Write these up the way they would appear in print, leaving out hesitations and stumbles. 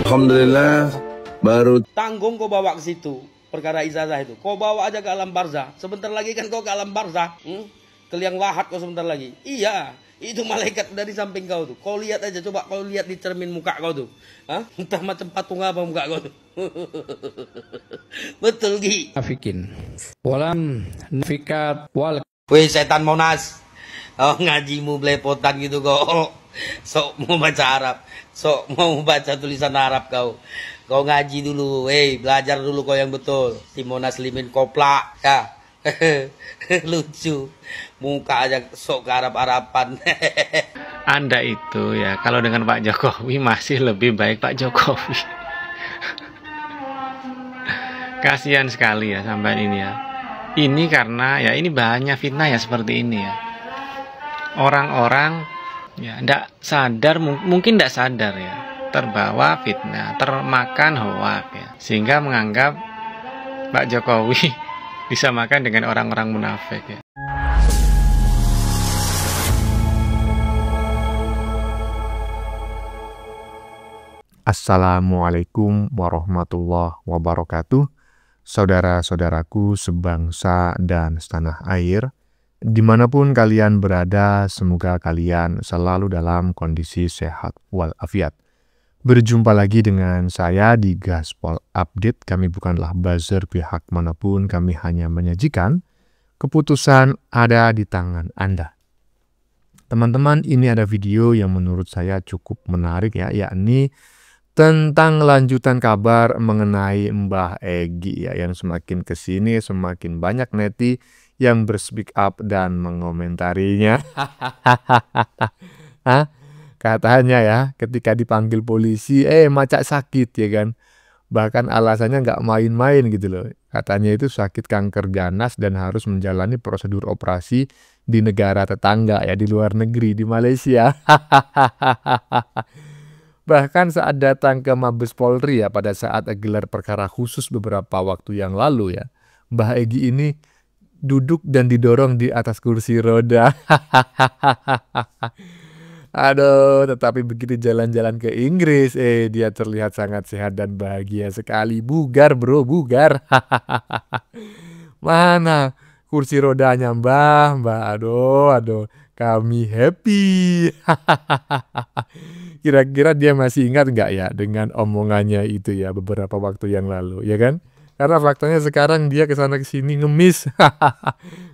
Alhamdulillah baru tanggung kau bawa ke situ perkara ijazah itu. Kau bawa aja ke alam barzah. Sebentar lagi kan kau ke alam barzah. Ke liang lahat kau sebentar lagi. Iya, itu malaikat udah di samping kau tuh. Kau lihat aja, coba kau lihat di cermin muka kau tuh. Hah? Entah macam patung apa muka kau tuh. Betul Gi. Nafikin walam nafikat wal. Wih setan Monas. Oh ngajimu belepotan gitu kok. Sok mau baca Arab. Sok mau baca tulisan Arab kau. Kau ngaji dulu. Belajar dulu kau yang betul. Si Monas limin koplak. Ya. Lucu. Muka aja sok ke Arab-Araban. Anda itu ya kalau dengan Pak Jokowi masih lebih baik Pak Jokowi. Kasihan sekali ya sampai ini ya. Ini karena ya ini banyak fitnah ya seperti ini ya. Orang-orang ya ndak sadar, mungkin ndak sadar ya, terbawa fitnah, termakan hoak ya, sehingga menganggap Pak Jokowi disamakan dengan orang-orang munafik ya. Assalamualaikum warahmatullahi wabarakatuh. Saudara-saudaraku sebangsa dan setanah air, dimanapun kalian berada, semoga kalian selalu dalam kondisi sehat walafiat. Berjumpa lagi dengan saya di Gaspol Update. Kami bukanlah buzzer pihak manapun, kami hanya menyajikan keputusan ada di tangan Anda. Teman-teman, ini ada video yang menurut saya cukup menarik ya, yakni tentang lanjutan kabar mengenai Mbah Egy ya, yang semakin kesini semakin banyak neti yang berspeak up dan mengomentarinya. Katanya ya, ketika dipanggil polisi, macak sakit ya kan. Bahkan alasannya nggak main-main gitu loh. Katanya itu sakit kanker ganas dan harus menjalani prosedur operasi di negara tetangga ya, di luar negeri, di Malaysia. Bahkan saat datang ke Mabes Polri ya, pada saat gelar perkara khusus beberapa waktu yang lalu ya, Mbah Egy ini duduk dan didorong di atas kursi roda. Aduh, tetapi begitu jalan-jalan ke Inggris, dia terlihat sangat sehat dan bahagia sekali. Bugar bro, bugar. Mana kursi rodanya Mbah, aduh, kami happy. Kira-kira dia masih ingat nggak ya dengan omongannya itu ya beberapa waktu yang lalu, ya kan? Karena faktanya sekarang dia kesana kesini ngemis,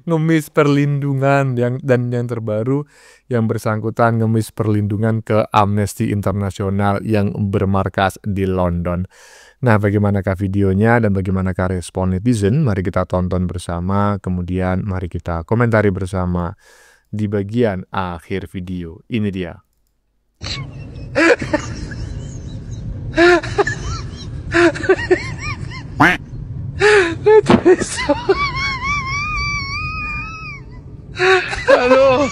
ngemis perlindungan dan yang terbaru yang bersangkutan ngemis perlindungan ke Amnesty International yang bermarkas di London. Nah, bagaimanakah videonya dan bagaimanakah respon netizen? Mari kita tonton bersama, kemudian mari kita komentari bersama di bagian akhir video. Ini dia. Aduh.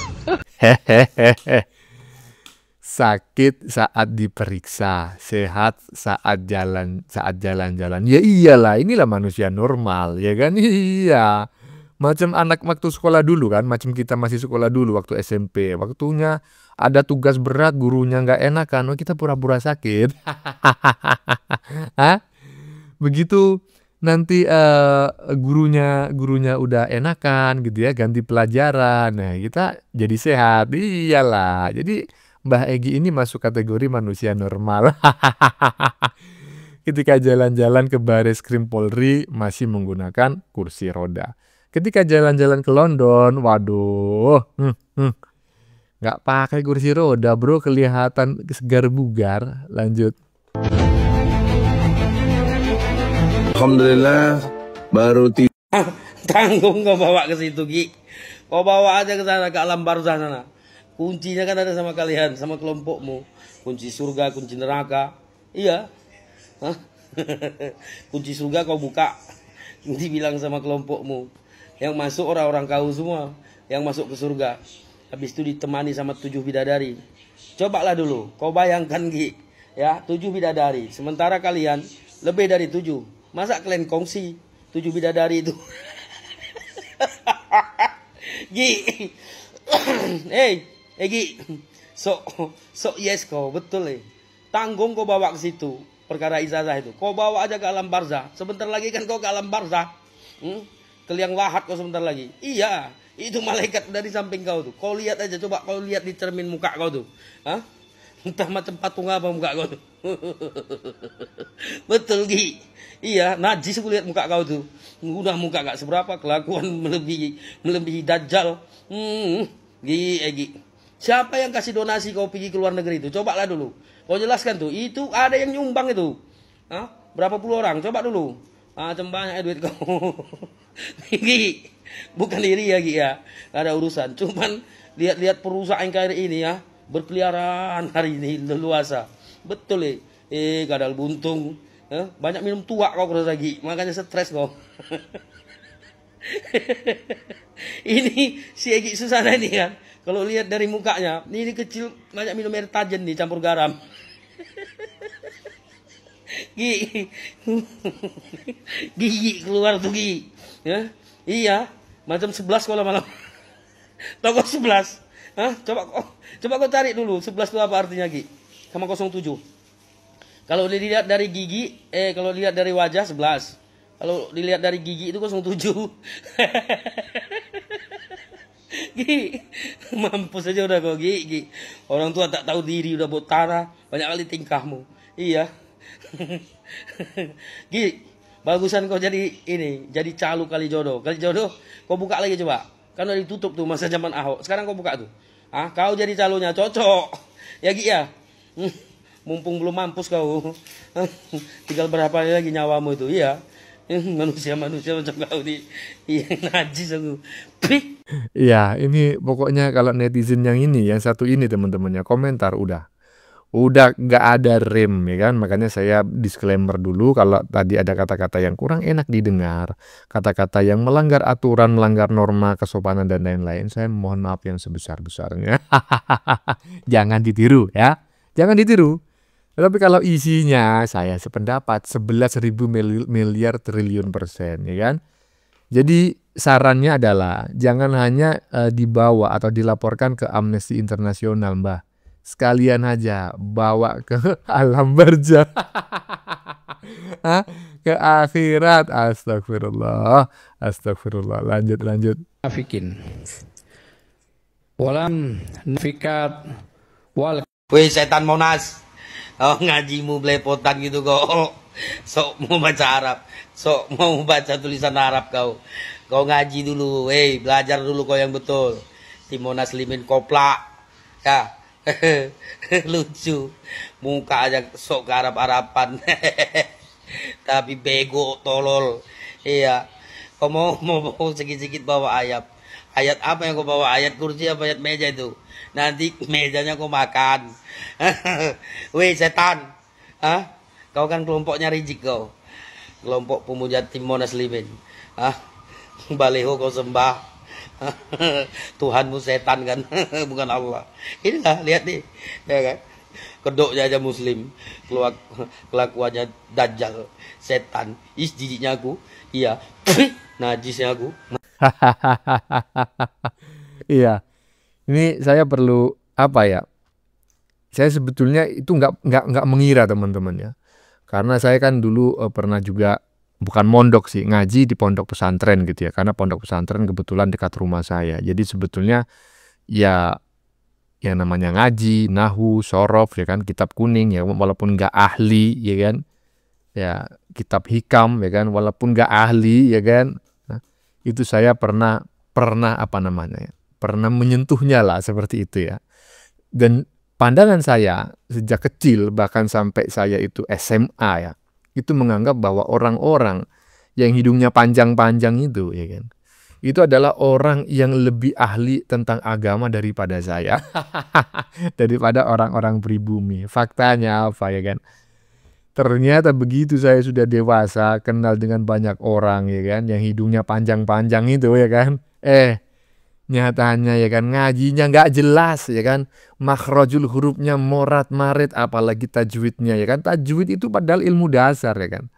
Sakit saat diperiksa, sehat saat jalan-jalan. Ya iyalah, inilah manusia normal, ya kan? Iya. Macam anak waktu sekolah dulu kan, macam kita masih sekolah dulu waktu SMP. Waktunya ada tugas berat, gurunya nggak enakan, kita pura-pura sakit. Begitu nanti gurunya udah enakan gitu ya, ganti pelajaran. Nah, kita jadi sehat. Iyalah. Jadi Mbah Egy ini masuk kategori manusia normal. Ketika jalan-jalan ke Bareskrim Polri masih menggunakan kursi roda. Ketika jalan-jalan ke London, waduh, nggak pakai kursi roda bro, kelihatan segar bugar. Lanjut. Alhamdulillah baru Tanggung kau bawa ke situ Gi. Kau bawa aja ke sana, ke alam barzah sana. Kuncinya kan ada sama kalian, sama kelompokmu. Kunci surga, kunci neraka. Iya. Kunci surga kau buka. Dibilang sama kelompokmu. Yang masuk orang-orang kau semua. Yang masuk ke surga. Habis itu ditemani sama 7 bidadari. Cobalah dulu. Kau bayangkan Gi. Ya, 7 bidadari. Sementara kalian lebih dari 7. Masa kalian kongsi 7 bidadari itu? Gi. Gi. So yes kau, betul Tanggung kau bawa ke situ. perkara ijazah itu. Kau bawa aja ke alam barzah. Sebentar lagi kan kau ke alam barzah. Ke liang lahat kau sebentar lagi. Iya, itu malaikat dari samping kau tuh. Kau lihat aja, coba kau lihat di cermin muka kau tuh. Hah? Entah macam patung apa muka kau tuh. Betul Gi. Iya, najis aku lihat muka kau tuh. Udah muka gak seberapa, kelakuan melebihi dajjal. Gi. Siapa yang kasih donasi kau pergi ke luar negeri itu? Cobalah dulu. Kau jelaskan tuh. Itu ada yang nyumbang itu. Hah? Berapa puluh orang? Coba dulu. Macam banyak duit kau. Gi. Bukan iri ya Gi ya. Gak ada urusan. Cuman lihat-lihat perusahaan kayak ini ya. Berkeliaran hari ini leluasa. Betul kadal buntung. Banyak minum tua kau kurang lagi. Makanya stres kau. Ini si Egi Susana ini kan. Kalau lihat dari mukanya, ini kecil banyak minum air tajen nih campur garam. Gigi keluar tuh Gi. Ya? Iya, macam 11 kalau malam. Toko 11. Hah? Coba kau cari dulu 11 itu apa artinya Gi? Sama 07. Kalau dilihat dari gigi, kalau lihat dari wajah 11. Kalau dilihat dari gigi itu 07. Gi, mampus aja udah kau Gi. Orang tua tak tahu diri udah buat tanah, banyak kali tingkahmu. Iya. Gi, bagusan kau jadi calo kali jodoh. Kali jodoh, kau buka lagi coba. Kan udah ditutup tuh masa zaman Ahok. Sekarang kau buka tuh. Kau jadi calonya cocok. Ya Gi ya. Mumpung belum mampus kau. Tinggal berapa lagi nyawamu itu. Iya. Manusia macam kau di najis aku. Iya, ini pokoknya kalau netizen yang ini, yang satu ini teman-temannya komentar udah nggak ada rem ya kan. Makanya saya disclaimer dulu kalau tadi ada kata-kata yang kurang enak didengar, kata-kata yang melanggar aturan, melanggar norma kesopanan dan lain-lain, saya mohon maaf yang sebesar-besarnya. Jangan ditiru ya, jangan ditiru. Tapi kalau isinya saya sependapat 11.000 miliar triliun persen ya kan. Jadi sarannya adalah jangan hanya dibawa atau dilaporkan ke Amnesty Internasional Mbah. Sekalian aja bawa ke alam barzah. Ke akhirat. Astagfirullah. Lanjut. Nafikin. Walam nafikat wal. Wih setan Monas. Ngajimu belepotan gitu kok. Sok mau baca Arab. Sok mau baca tulisan Arab kau. Kau ngaji dulu. Belajar dulu kau yang betul. Timonas limin koplak. Ya. Lucu. Muka aja sok ke Arab-Araban. Tapi bego tolol. Iya. Kau mau sedikit bawa ayat. Ayat apa yang kau bawa? Ayat kursi apa ayat meja itu? Nanti mejanya kau makan. Weh setan. Kau kan kelompoknya Rizik kau. Kelompok pemuja Timonas Limin. Baleho kau sembah. Tuhanmu setan kan. Bukan Allah. Inilah lihat nih. Ya kan? Kedoknya aja muslim. Kelakuannya dajjal. Setan. Jijiknya aku. Iya. Najisnya aku. Iya. Ini saya perlu apa ya? Saya sebetulnya itu nggak mengira teman-teman ya. Karena saya kan dulu pernah juga bukan mondok sih, ngaji di pondok pesantren gitu ya. Karena pondok pesantren kebetulan dekat rumah saya. Jadi sebetulnya ya yang namanya ngaji, nahwu, sorof ya kan, kitab kuning ya walaupun nggak ahli ya kan. Ya, kitab hikam ya kan walaupun nggak ahli ya kan. Nah, itu saya pernah apa namanya ya? Pernah menyentuhnya lah seperti itu ya. Dan pandangan saya sejak kecil bahkan sampai saya itu SMA ya, itu menganggap bahwa orang-orang yang hidungnya panjang-panjang itu ya kan, itu adalah orang yang lebih ahli tentang agama daripada saya. Daripada orang-orang pribumi. Faktanya apa ya kan? Ternyata begitu saya sudah dewasa, kenal dengan banyak orang ya kan, yang hidungnya panjang-panjang itu ya kan. Nyatanya ya kan ngajinya nggak jelas ya kan, makhrajul hurufnya morat-marit, apalagi tajwidnya ya kan. Tajwid itu padahal ilmu dasar ya kan.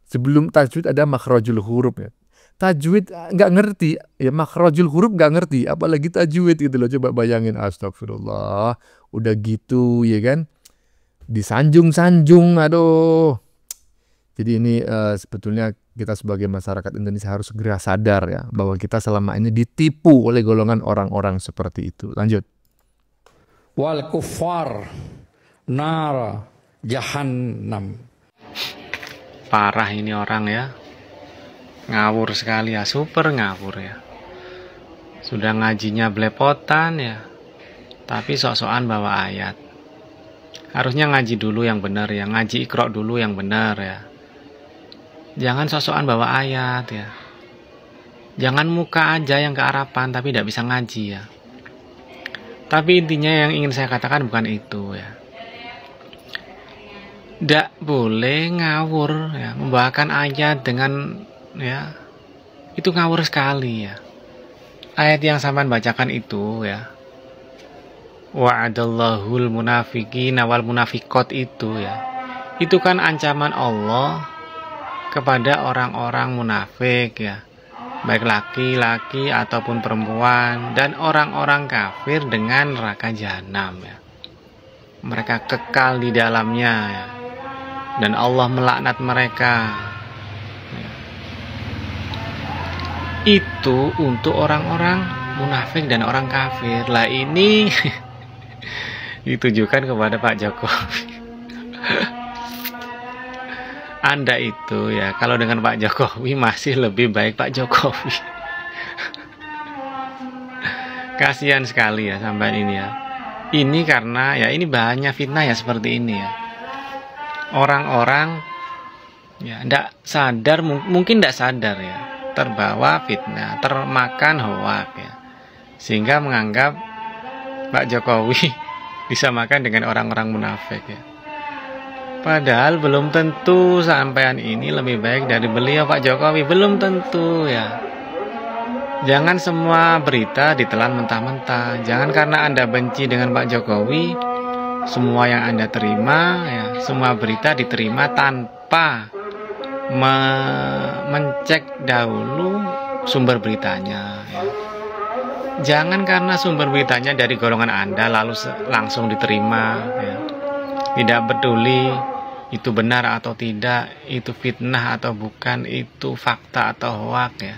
Sebelum tajwid ada makhrajul huruf ya. Tajwid nggak ngerti ya, makhrajul huruf nggak ngerti, apalagi tajwid gitu loh. Coba bayangin, astagfirullah. Udah gitu ya kan, disanjung-sanjung, aduh. Jadi ini sebetulnya kita sebagai masyarakat Indonesia harus segera sadar ya bahwa kita selama ini ditipu oleh golongan orang-orang seperti itu. Lanjut. Wal kuffar nar jahannam. Parah ini orang ya. Ngawur sekali ya, super ngawur ya. Sudah ngajinya belepotan ya. Tapi sok-sokan bawa ayat. Harusnya ngaji dulu yang benar ya, ngaji Iqra dulu yang benar ya. Jangan sok-sokan bawa ayat ya. Jangan muka aja yang kearapan tapi tidak bisa ngaji ya. Tapi intinya yang ingin saya katakan bukan itu ya. Tidak boleh ngawur ya, membawakan ayat dengan ya, itu ngawur sekali ya. Ayat yang sampean bacakan itu ya, wa'adallahul munafiqina wal munafiqat itu ya, itu kan ancaman Allah kepada orang-orang munafik ya, baik laki-laki ataupun perempuan, dan orang-orang kafir dengan neraka jahanam ya. Mereka kekal di dalamnya ya. Dan Allah melaknat mereka ya. Itu untuk orang-orang munafik dan orang kafir. Lah ini ditujukan kepada Pak Jokowi. Anda itu ya, kalau dengan Pak Jokowi masih lebih baik Pak Jokowi. Kasihan sekali ya sampai ini ya. Ini karena ya ini bahannya fitnah ya seperti ini ya. Orang-orang ya tidak sadar, mungkin tidak sadar ya, terbawa fitnah, termakan hoak ya, sehingga menganggap Pak Jokowi disamakan dengan orang-orang munafik ya. Padahal belum tentu sampean ini lebih baik dari beliau Pak Jokowi, belum tentu ya. Jangan semua berita ditelan mentah-mentah. Jangan karena Anda benci dengan Pak Jokowi, semua yang Anda terima ya, semua berita diterima tanpa mencek dahulu sumber beritanya ya. Jangan karena sumber beritanya dari golongan Anda lalu langsung diterima ya. Tidak peduli itu benar atau tidak, itu fitnah atau bukan, itu fakta atau hoak ya.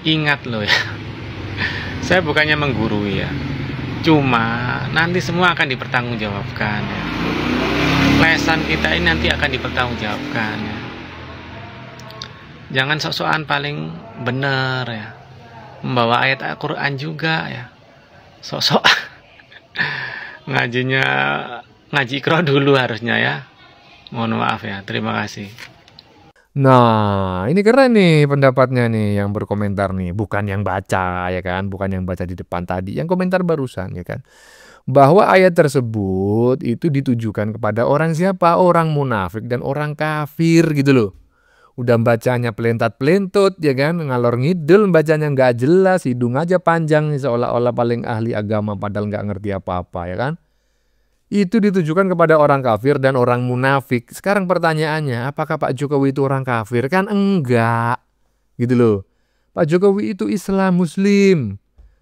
Ingat loh ya, saya bukannya menggurui ya, cuma nanti semua akan dipertanggungjawabkan ya. Lesan kita ini nanti akan dipertanggungjawabkan ya. Jangan sok-sokan paling benar ya, membawa ayat Al-Quran juga ya, sok-sok. Ngajinya ngaji Iqra dulu harusnya ya. Mohon maaf ya, terima kasih. Nah, ini keren nih pendapatnya nih yang berkomentar nih, bukan yang baca ya kan, bukan yang baca di depan tadi, yang komentar barusan ya kan. Bahwa ayat tersebut itu ditujukan kepada orang siapa? Orang munafik dan orang kafir gitu loh. Udah bacanya pelentat-pelentut ya kan, ngalor ngidul bacanya nggak jelas, hidung aja panjang seolah-olah paling ahli agama padahal nggak ngerti apa-apa ya kan. Itu ditujukan kepada orang kafir dan orang munafik. Sekarang pertanyaannya, apakah Pak Jokowi itu orang kafir? Kan enggak gitu loh. Pak Jokowi itu Islam Muslim.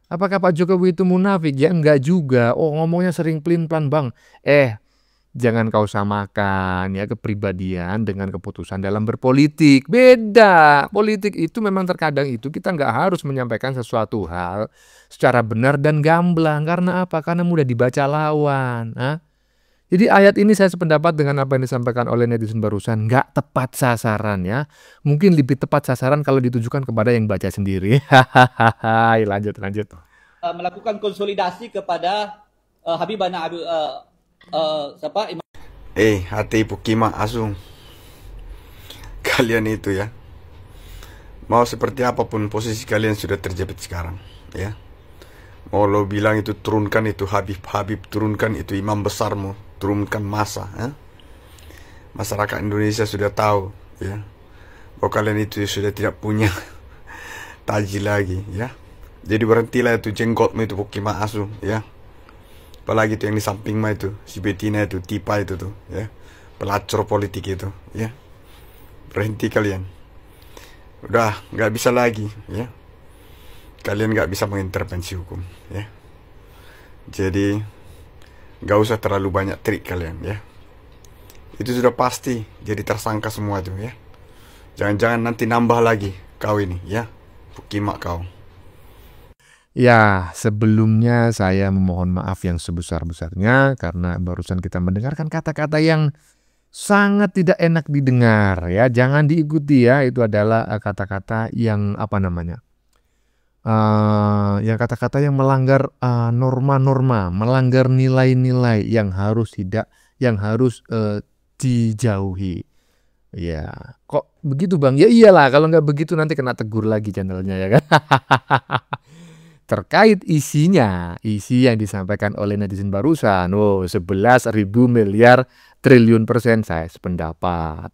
Apakah Pak Jokowi itu munafik? Ya enggak juga. Oh, ngomongnya sering pelin-pelan bang. Jangan kau samakan ya kepribadian dengan keputusan dalam berpolitik. Beda. Politik itu memang terkadang itu kita nggak harus menyampaikan sesuatu hal secara benar dan gamblang. Karena apa? Karena mudah dibaca lawan. Jadi ayat ini saya sependapat dengan apa yang disampaikan oleh netizen barusan. Nggak tepat sasaran ya. Mungkin lebih tepat sasaran kalau ditujukan kepada yang baca sendiri. Lanjut. Melakukan konsolidasi kepada Habibana siapa? Hati Pukima Asung, kalian itu ya, mau seperti apapun posisi kalian sudah terjepit sekarang ya. Mau lo bilang itu turunkan itu Habib, turunkan itu imam besarmu, turunkan masa ya. Masyarakat Indonesia sudah tahu ya, bahwa kalian itu sudah tidak punya taji lagi ya. Jadi berhentilah itu jenggotmu itu Pukima Asung ya. Apalagi itu yang di samping mah itu si Betina itu, Tipa itu tuh ya, pelacur politik itu ya. Berhenti kalian, udah nggak bisa lagi ya. Kalian nggak bisa mengintervensi hukum ya. Jadi Gak usah terlalu banyak trik kalian ya. Itu sudah pasti jadi tersangka semua itu ya. Jangan-jangan nanti nambah lagi kau ini ya. Pukimak kau. Ya, sebelumnya saya memohon maaf yang sebesar-besarnya karena barusan kita mendengarkan kata-kata yang sangat tidak enak didengar ya. Jangan diikuti ya. Itu adalah kata-kata yang apa namanya? Yang kata-kata yang melanggar norma-norma, melanggar nilai-nilai yang harus dijauhi. Ya, kok begitu Bang? Ya iyalah, kalau nggak begitu nanti kena tegur lagi channelnya ya kan. Terkait isinya, isi yang disampaikan oleh netizen barusan, 11.000 miliar triliun persen saya sependapat.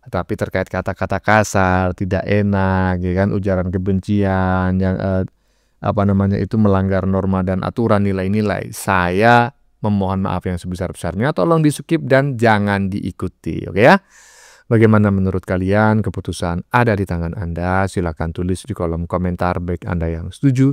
Tapi terkait kata-kata kasar, tidak enak, ya kan, ujaran kebencian yang itu melanggar norma dan aturan nilai-nilai, saya memohon maaf yang sebesar-besarnya. Tolong di-skip dan jangan diikuti, oke ya? Bagaimana menurut kalian? Keputusan ada di tangan Anda. Silakan tulis di kolom komentar baik Anda yang setuju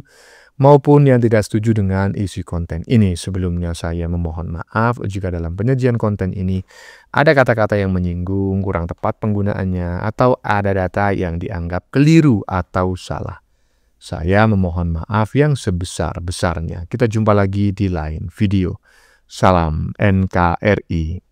maupun yang tidak setuju dengan isi konten ini. Sebelumnya saya memohon maaf jika dalam penyajian konten ini ada kata-kata yang menyinggung, kurang tepat penggunaannya, atau ada data yang dianggap keliru atau salah. Saya memohon maaf yang sebesar-besarnya. Kita jumpa lagi di lain video. Salam NKRI.